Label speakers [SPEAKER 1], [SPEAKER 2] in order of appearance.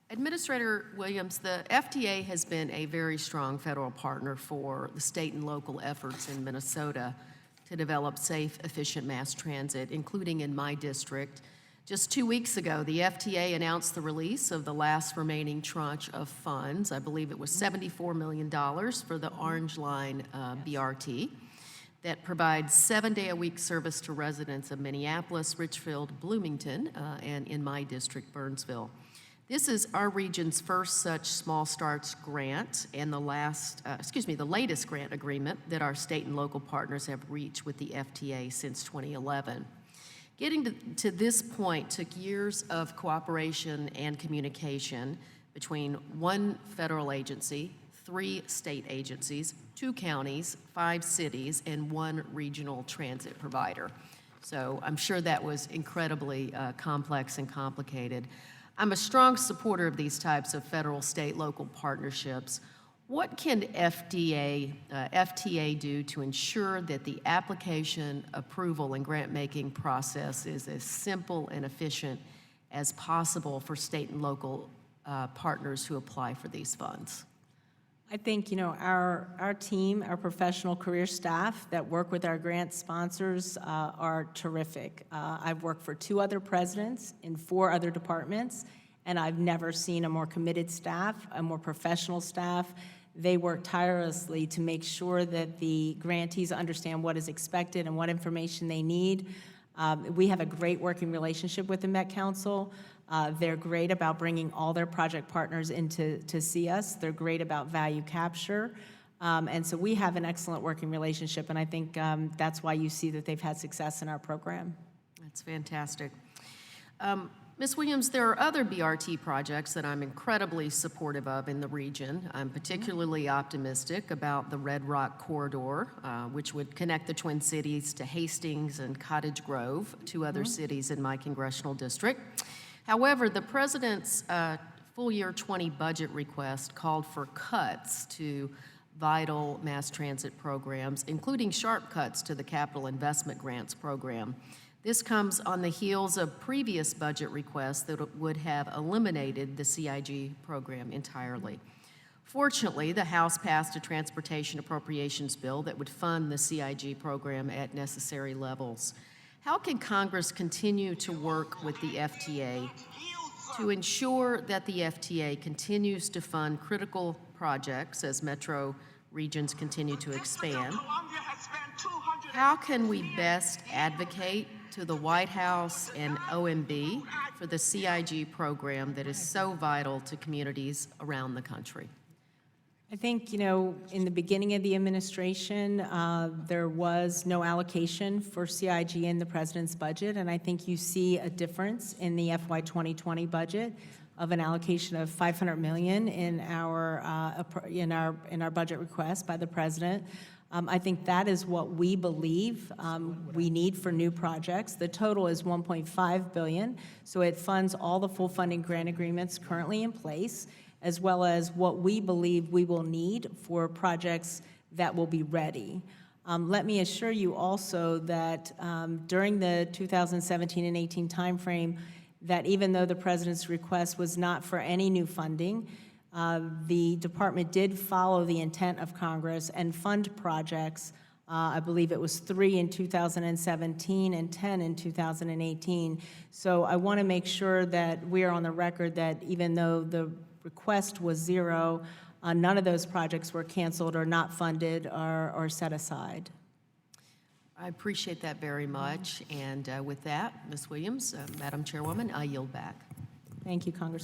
[SPEAKER 1] Administrator Williams, the FTA has been a very strong federal partner for the state and local efforts in Minnesota to develop safe, efficient mass transit, including in my district. Just 2 weeks ago, the FTA announced the release of the last remaining tranche of funds. I believe it was $74 million for the Orange Line BRT that provides 7-day-a-week service to residents of Minneapolis, Richfield, Bloomington, and in my district, Burnsville. This is our region's first such small starts grant and the latest grant agreement that our state and local partners have reached with the FTA since 2011. Getting to this point took years of cooperation and communication between one federal agency, 3 state agencies, 2 counties, 5 cities, and 1 regional transit provider. So I'm sure that was incredibly complex and complicated. I'm a strong supporter of these types of federal, state, local partnerships. What can FTA do to ensure that the application, approval, and grant-making process is as simple and efficient as possible for state and local partners who apply for these funds?
[SPEAKER 2] I think, our team, our professional career staff that work with our grant sponsors are terrific. I've worked for 2 other presidents in 4 other departments, and I've never seen a more committed staff, a more professional staff. They work tirelessly to make sure that the grantees understand what is expected and what information they need. We have a great working relationship with the Met Council. They're great about bringing all their project partners in to see us. They're great about value capture. And so we have an excellent working relationship, and I think that's why you see that they've had success in our program.
[SPEAKER 1] That's fantastic. Ms. Williams, there are other BRT projects that I'm incredibly supportive of in the region. I'm particularly optimistic about the Red Rock Corridor, which would connect the Twin Cities to Hastings and Cottage Grove, 2 other cities in my congressional district. However, the president's full year 20 budget request called for cuts to vital mass transit programs, including sharp cuts to the capital investment grants program. This comes on the heels of previous budget requests that would have eliminated the CIG program entirely. Fortunately, the House passed a transportation appropriations bill that would fund the CIG program at necessary levels. How can Congress continue to work with the FTA to ensure that the FTA continues to fund critical projects as metro regions continue to expand? How can we best advocate to the White House and OMB for the CIG program that is so vital to communities around the country?
[SPEAKER 2] I think, in the beginning of the administration, there was no allocation for CIG in the president's budget, and I think you see a difference in the FY 2020 budget of an allocation of $500 million in our budget request by the president. I think that is what we believe we need for new projects. The total is $1.5 billion, so it funds all the full funding grant agreements currently in place, as well as what we believe we will need for projects that will be ready. Let me assure you also that during the 2017 and 18 timeframe, that even though the president's request was not for any new funding, the department did follow the intent of Congress and fund projects. I believe it was 3 in 2017 and 10 in 2018. So I want to make sure that we are on the record that even though the request was 0, none of those projects were canceled or not funded or set aside.
[SPEAKER 1] I appreciate that very much. And with that, Ms. Williams, Madam Chairwoman, I yield back.
[SPEAKER 2] Thank you, Congresswoman.